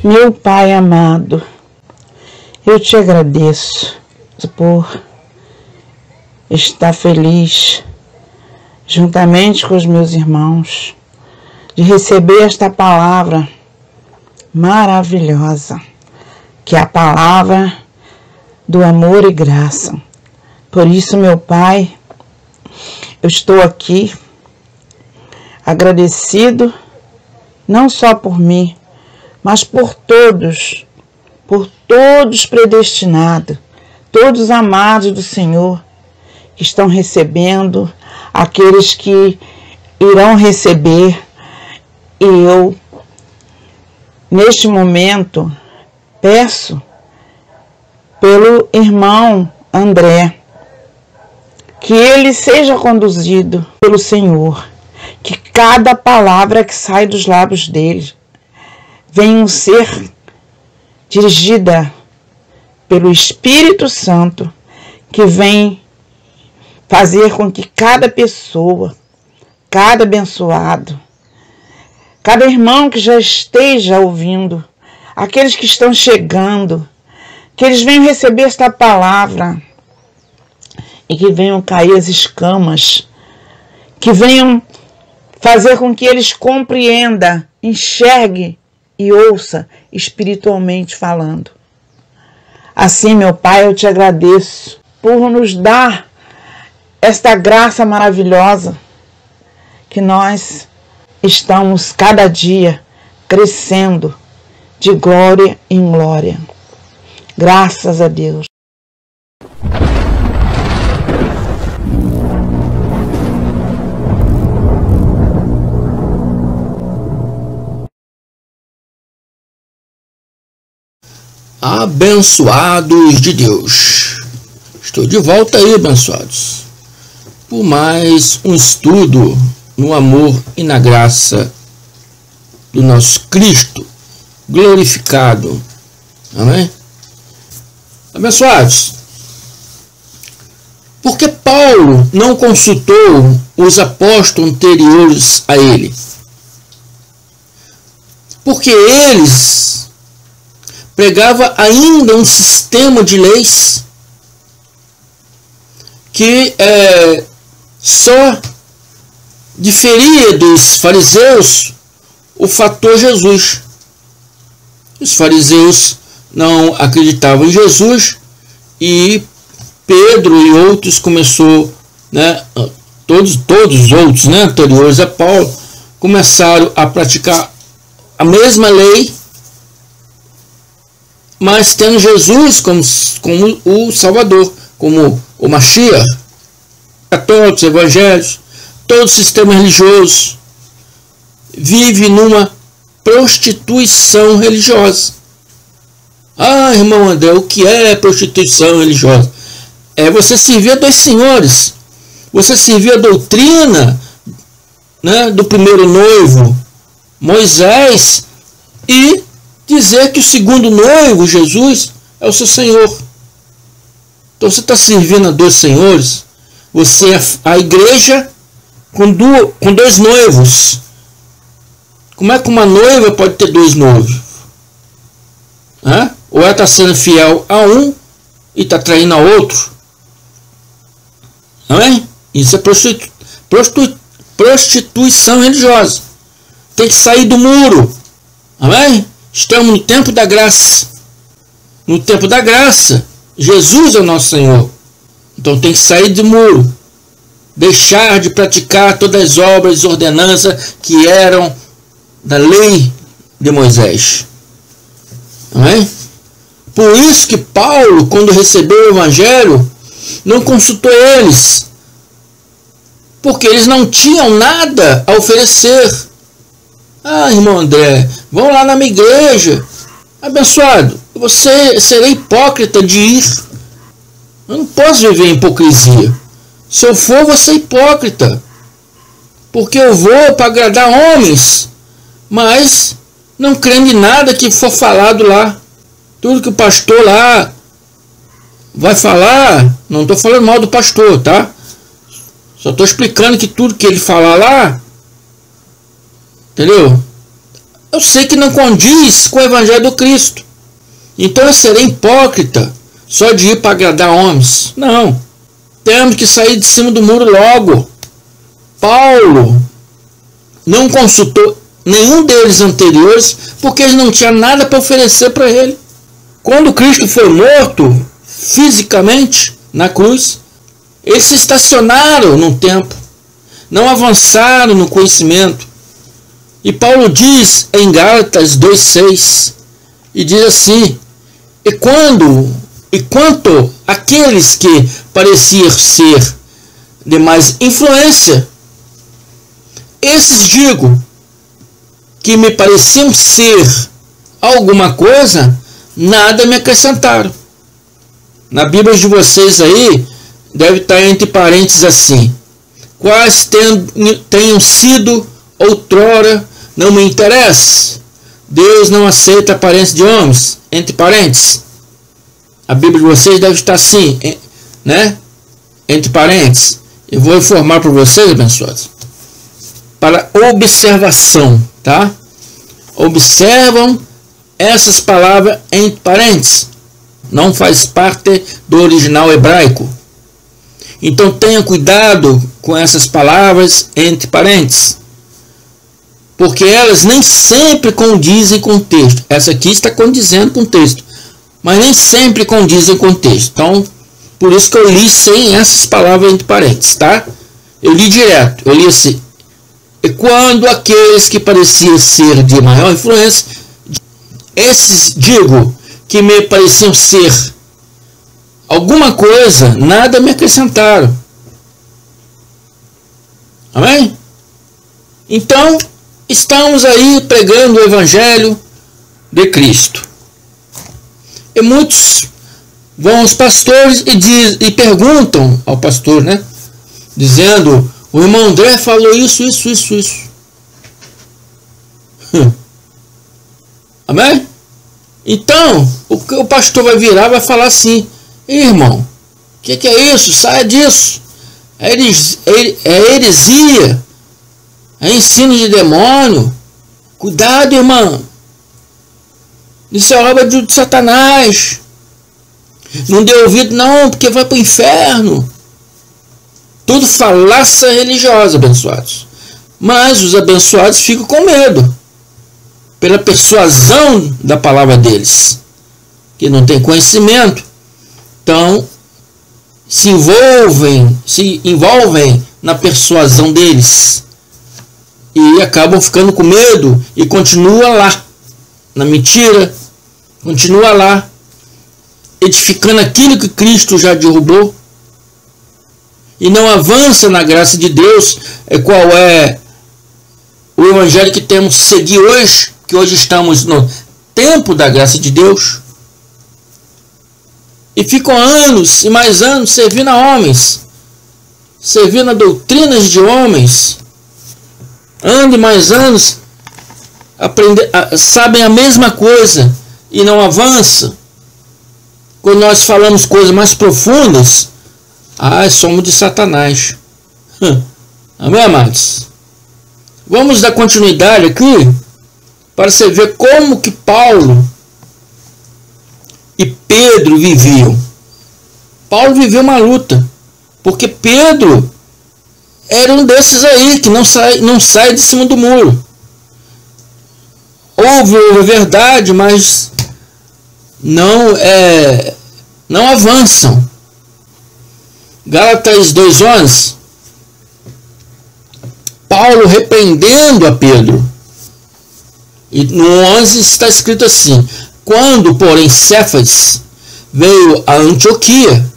Meu Pai amado, eu te agradeço por estar feliz, juntamente com os meus irmãos, de receber esta palavra maravilhosa, que é a palavra do amor e graça. Por isso, meu Pai, eu estou aqui agradecido, não só por mim, mas por todos predestinados, todos amados do Senhor, que estão recebendo, aqueles que irão receber. E eu, neste momento, peço pelo irmão André, que ele seja conduzido pelo Senhor, que cada palavra que sai dos lábios dele venha ser dirigida pelo Espírito Santo, que vem fazer com que cada pessoa, cada abençoado, cada irmão que já esteja ouvindo, aqueles que estão chegando, que eles venham receber esta palavra e que venham cair as escamas, que venham fazer com que eles compreendam, enxerguem e ouçam espiritualmente falando. Assim, meu Pai, eu te agradeço por nos dar esta graça maravilhosa, que nós estamos cada dia crescendo de glória em glória. Graças a Deus. Abençoados de Deus, estou de volta aí, abençoados, por mais um estudo no amor e na graça do nosso Cristo glorificado. Amém? Abençoados, por que Paulo não consultou os apóstolos anteriores a ele? Porque eles pregava ainda um sistema de leis que só diferia dos fariseus o fator Jesus. Os fariseus não acreditavam em Jesus e Pedro e outros começou, todos os outros, anteriores a Paulo, começaram a praticar a mesma lei, mas tendo Jesus como o Salvador, como o Mashiach. Católicos, evangélicos, todo o sistema religioso vive numa prostituição religiosa. Ah, irmão André, o que é prostituição religiosa? É você servir a dois senhores. Você servir a doutrina, do primeiro noivo, Moisés, e dizer que o segundo noivo, Jesus, é o seu Senhor. Então você está servindo a dois senhores. Você é a igreja com dois noivos. Como é que uma noiva pode ter dois noivos? Ou ela está sendo fiel a um e está traindo a outro? Não é? Isso é prostituição religiosa. Tem que sair do muro. Amém? Estamos no tempo da graça. No tempo da graça, Jesus é o nosso Senhor. Então tem que sair do muro. Deixar de praticar todas as obras e ordenanças que eram da lei de Moisés. Amém? Por isso que Paulo, quando recebeu o Evangelho, não consultou eles. Porque eles não tinham nada a oferecer. Ah, irmão André, vão lá na minha igreja. Abençoado, você será hipócrita de ir. Eu não posso viver em hipocrisia. Se eu for, vou ser hipócrita. Porque eu vou para agradar homens, mas não crendo em nada que for falado lá. Tudo que o pastor lá vai falar, não estou falando mal do pastor, tá? Só estou explicando que tudo que ele falar lá, entendeu? eu sei que não condiz com o Evangelho do Cristo. Então eu serei hipócrita só de ir para agradar homens. Não. Temos que sair de cima do muro logo. Paulo não consultou nenhum deles anteriores porque ele não tinha nada para oferecer para ele. Quando Cristo foi morto fisicamente na cruz, eles se estacionaram no tempo, não avançaram no conhecimento. E Paulo diz em Gálatas 2,6, e diz assim: e quanto aqueles que pareciam ser de mais influência, esses digo que me pareciam ser alguma coisa, nada me acrescentaram. Na Bíblia de vocês aí, deve estar entre parênteses assim: quais tenham sido outrora, não me interessa. Deus não aceita a aparência de homens, entre parênteses. A Bíblia de vocês deve estar assim, né? Entre parênteses. Eu vou informar para vocês, abençoados, para observação, tá? Observam essas palavras entre parênteses. Não faz parte do original hebraico. Então tenha cuidado com essas palavras entre parênteses, porque elas nem sempre condizem com o texto. Essa aqui está condizendo com o texto, mas nem sempre condizem com o texto. Então, por isso que eu li sem essas palavras entre parênteses, tá? Eu li direto, eu li assim: e quando aqueles que pareciam ser de maior influência, esses digo que me pareciam ser alguma coisa, nada me acrescentaram. Amém? Então, estamos aí pregando o Evangelho de Cristo. E muitos vão aos pastores e perguntam ao pastor, né? Dizendo: o irmão André falou isso. Amém? Então, o pastor vai virar e vai falar assim: irmão, o que é isso? Saia disso. É heresia. É ensino de demônio. Cuidado, irmão. Isso é obra de Satanás. Não dê ouvido não, porque vai para o inferno. Tudo falácia religiosa, abençoados. Mas os abençoados ficam com medo pela persuasão da palavra deles, que não tem conhecimento. Então se envolvem na persuasão deles e acabam ficando com medo e continua lá na mentira, continua lá edificando aquilo que Cristo já derrubou e não avança na graça de Deus. Qual é o evangelho que temos que seguir hoje? Que hoje estamos no tempo da graça de Deus. E ficam anos e mais anos servindo a homens, servindo a doutrinas de homens. Anos e mais anos sabem a mesma coisa e não avança. Quando nós falamos coisas mais profundas, somos de Satanás. Amém, amados? Vamos dar continuidade aqui para você ver como que Paulo e Pedro viviam. Paulo viveu uma luta, porque Pedro era um desses aí que não sai de cima do muro. Ouve a verdade, mas não avançam. Gálatas 2:11, Paulo repreendendo a Pedro. E no 11 está escrito assim: quando, porém, Cefas veio a Antioquia,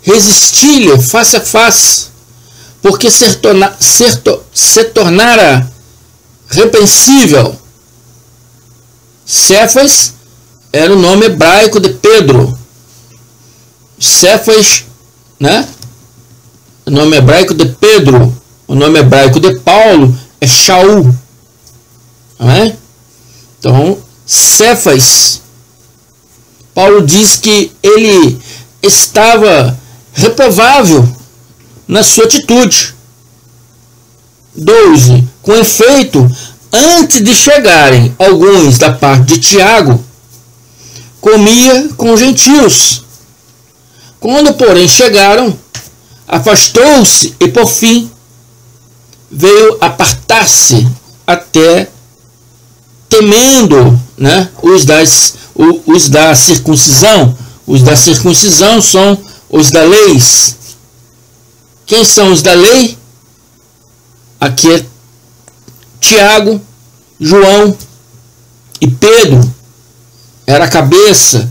resisti-lhe face a face, porque se tornara repreensível. Cefas era o nome hebraico de Pedro. Cefas, né? O nome hebraico de Pedro. O nome hebraico de Paulo é Shaul. Amém? Então, Cefas, Paulo diz que ele estava reprovável na sua atitude. 12. Com efeito, antes de chegarem alguns da parte de Tiago, comia com os gentios. Quando, porém, chegaram, afastou-se e, por fim, veio apartar-se, até temendo, né, os da circuncisão. Os da circuncisão são os da lei. Quem são os da lei? Aqui é Tiago, João e Pedro. Era a cabeça.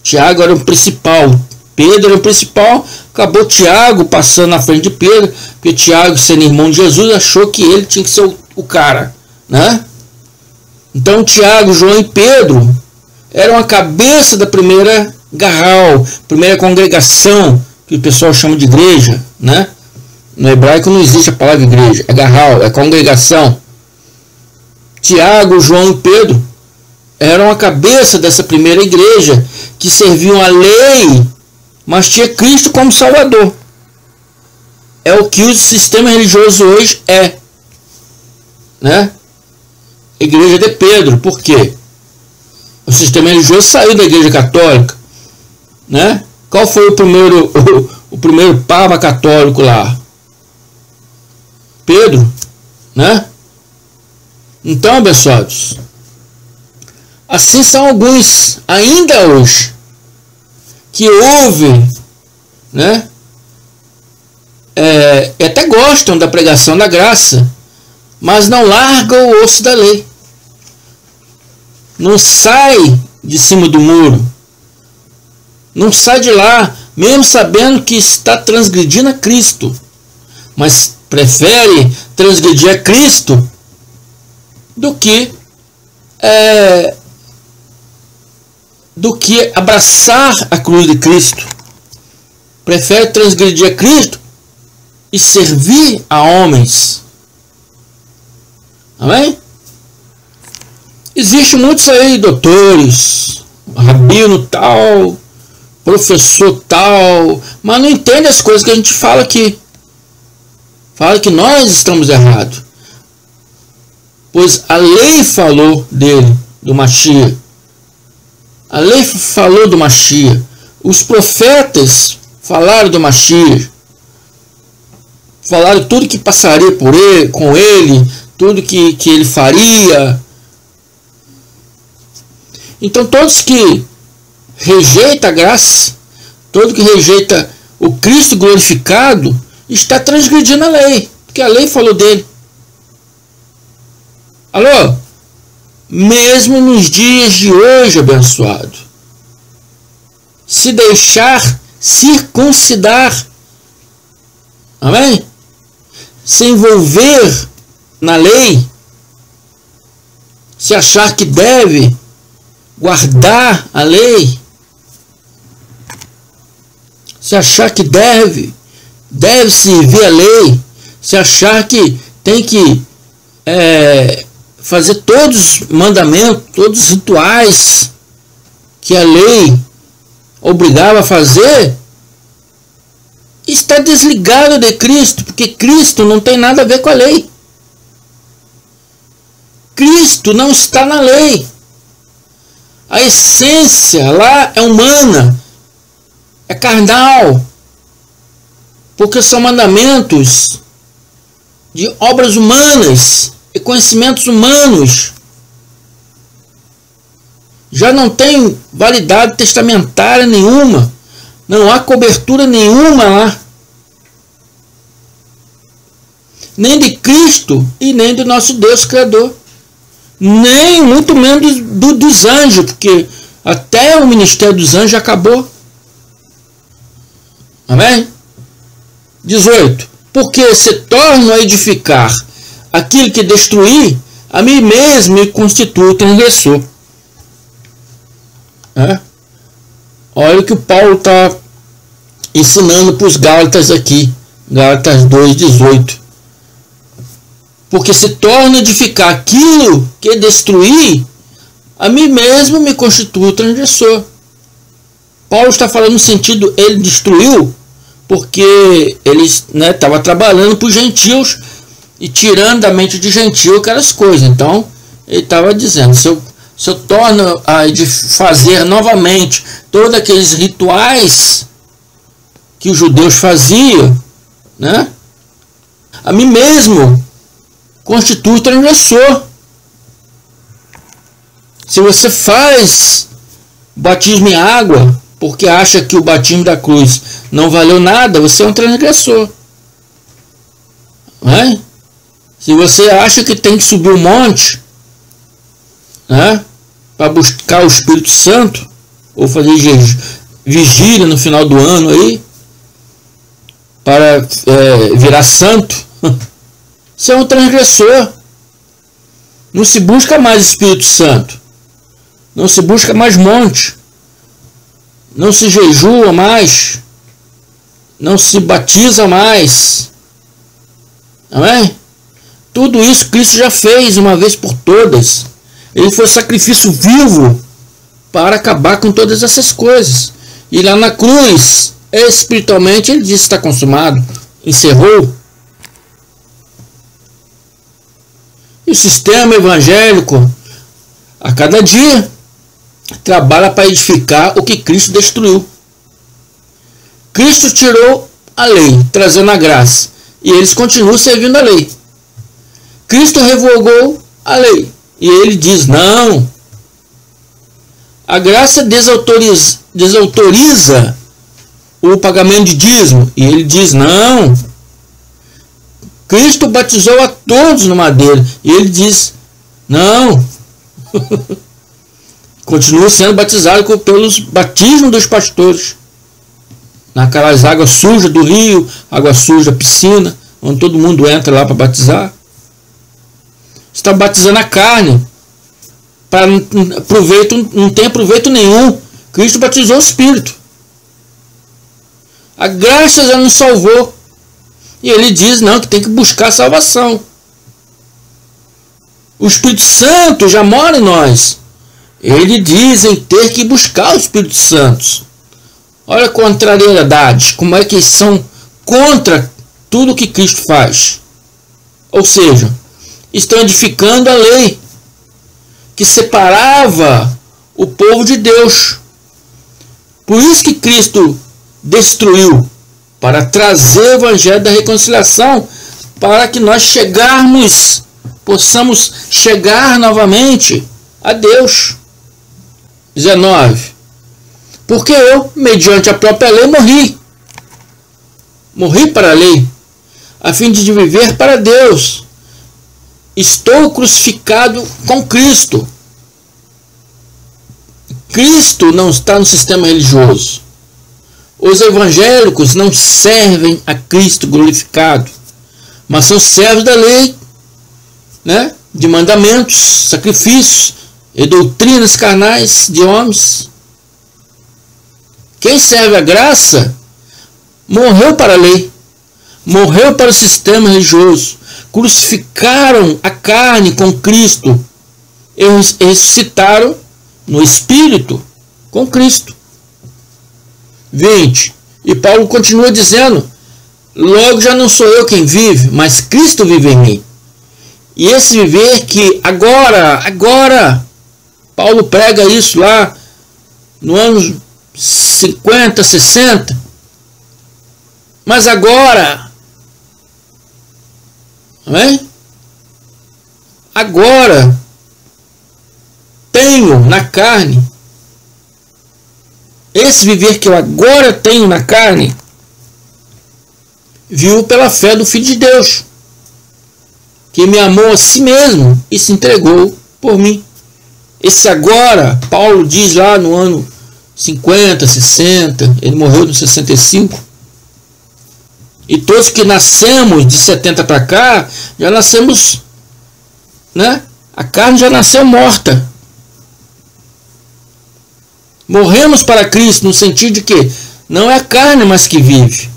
Tiago era o principal. Pedro era o principal. Acabou Tiago passando na frente de Pedro, porque Tiago, sendo irmão de Jesus, achou que ele tinha que ser o cara, né? Então Tiago, João e Pedro eram a cabeça da primeira garral, primeira congregação, que o pessoal chama de igreja, né? No hebraico não existe a palavra igreja, é garral, é congregação. Tiago, João e Pedro eram a cabeça dessa primeira igreja, que serviam a lei, mas tinha Cristo como Salvador. É o que o sistema religioso hoje é, né? Igreja de Pedro. Por quê? O sistema religioso saiu da Igreja Católica, né? Qual foi o primeiro Papa católico lá? Pedro, né? Então, abençoados, assim são alguns ainda hoje que ouvem, né? E até gostam da pregação da graça, mas não largam o osso da lei. Não sai de cima do muro. Não sai de lá, mesmo sabendo que está transgredindo a Cristo. Mas prefere transgredir a Cristo do que abraçar a cruz de Cristo. Prefere transgredir a Cristo e servir a homens. Amém? Existem muitos aí, doutores, rabino tal, professor tal, mas não entende as coisas que a gente fala aqui. Fala que nós estamos errados. Pois a lei falou dele, do Mashiach. A lei falou do Mashiach. Os profetas falaram do Mashiach. Falaram tudo que passaria por ele, com ele, tudo que ele faria. Então todos que rejeitam a graça, todo que rejeita o Cristo glorificado, está transgredindo a lei, porque a lei falou dele. Alô? Mesmo nos dias de hoje, abençoado, se deixar circuncidar, amém? Se envolver na lei, se achar que deve guardar a lei, se achar que deve servir a lei, se achar que tem que fazer todos os mandamentos, todos os rituais que a lei obrigava a fazer, está desligado de Cristo, porque Cristo não tem nada a ver com a lei. Cristo não está na lei. A essência lá é humana, é carnal, porque são mandamentos de obras humanas e conhecimentos humanos. Já não tem validade testamentária nenhuma, não há cobertura nenhuma lá, nem de Cristo e nem do nosso Deus Criador, nem muito menos dos anjos, porque até o ministério dos anjos acabou. Amém? 18. Porque se torno a edificar aquilo que destruí, a mim mesmo me constituo transgressor. Olha o que o Paulo está ensinando para os Gálatas aqui. Gálatas 2:18. Porque se torna a edificar aquilo que destruí, a mim mesmo me constituo transgressor. Paulo está falando no sentido, ele destruiu porque ele estava trabalhando para os gentios e tirando da mente de gentio aquelas coisas. Então, ele estava dizendo, se eu torno de fazer novamente todos aqueles rituais que os judeus faziam, né, a mim mesmo constitui transgressor. Se você faz batismo em água porque acha que o batismo da cruz não valeu nada, você é um transgressor. Não é? Se você acha que tem que subir um monte, né, para buscar o Espírito Santo, ou fazer vigília no final do ano aí, para virar santo, você é um transgressor. Não se busca mais Espírito Santo, não se busca mais monte, não se jejua mais, não se batiza mais. Amém? Tudo isso Cristo já fez uma vez por todas. Ele foi sacrifício vivo para acabar com todas essas coisas. E lá na cruz, espiritualmente, ele disse: está consumado, encerrou. E o sistema evangélico, a cada dia, trabalha para edificar o que Cristo destruiu. Cristo tirou a lei, trazendo a graça, e eles continuam servindo a lei. Cristo revogou a lei, e ele diz: não, a graça desautoriza o pagamento de dízimo, e ele diz: não. Cristo batizou a todos no madeiro, e ele diz: não. Continua sendo batizado pelos batismos dos pastores, naquelas águas sujas do rio, água suja da piscina, onde todo mundo entra lá para batizar. Está batizando a carne, para não ter proveito nenhum. Cristo batizou o Espírito. A graça já nos salvou. E ele diz: não, que tem que buscar a salvação. O Espírito Santo já mora em nós. Ele diz em ter que buscar o Espírito Santo. Olha a contrariedade, como é que são contra tudo que Cristo faz. Ou seja, estão edificando a lei que separava o povo de Deus. Por isso que Cristo destruiu, para trazer o evangelho da reconciliação, para que nós possamos chegar novamente a Deus. 19. Porque eu, mediante a própria lei, morri para a lei, a fim de viver para Deus. Estou crucificado com Cristo. Cristo não está no sistema religioso. Os evangélicos não servem a Cristo glorificado, mas são servos da lei, né, de mandamentos, sacrifícios e doutrinas carnais de homens. Quem serve a graça morreu para a lei, morreu para o sistema religioso. Crucificaram a carne com Cristo e ressuscitaram no Espírito com Cristo. 20. E Paulo continua dizendo: logo já não sou eu quem vive, mas Cristo vive em mim. E esse viver que agora, Paulo prega isso lá no ano 50, 60. Mas agora, amém? Agora tenho na carne, esse viver que eu agora tenho na carne, vivo pela fé do Filho de Deus, que me amou a si mesmo e se entregou por mim. Esse agora, Paulo diz lá no ano 50, 60, ele morreu no 65. E todos que nascemos de 70 para cá, já nascemos, né? A carne já nasceu morta. Morremos para Cristo no sentido de que não é a carne mais que vive,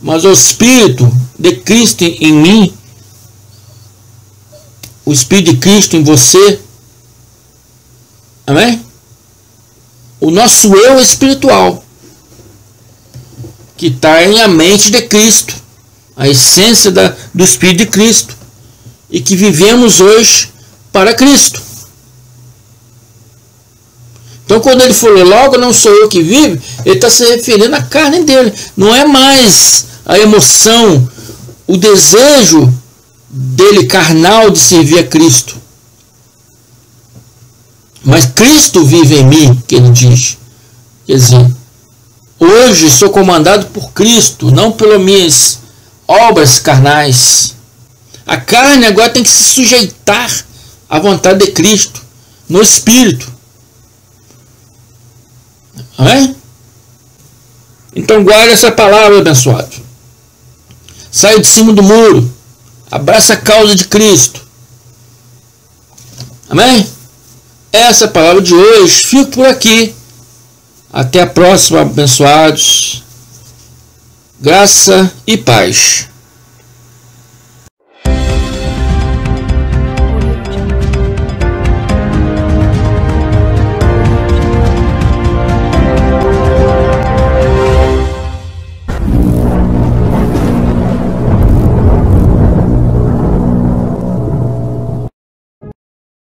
mas o Espírito de Cristo em mim, o Espírito de Cristo em você. Amém? O nosso eu espiritual, que está em a mente de Cristo, a essência do Espírito de Cristo, e que vivemos hoje para Cristo. Então, quando ele falou, logo não sou eu que vivo, ele está se referindo à carne dele. Não é mais a emoção, o desejo dele carnal de servir a Cristo. Mas Cristo vive em mim, que ele diz. Quer dizer, hoje sou comandado por Cristo, não pelas minhas obras carnais. A carne agora tem que se sujeitar à vontade de Cristo, no Espírito. Amém? Então guarde essa palavra, abençoado. Saia de cima do muro. Abraça a causa de Cristo. Amém? Essa é a palavra de hoje. Fico por aqui. Até a próxima, abençoados. Graça e paz.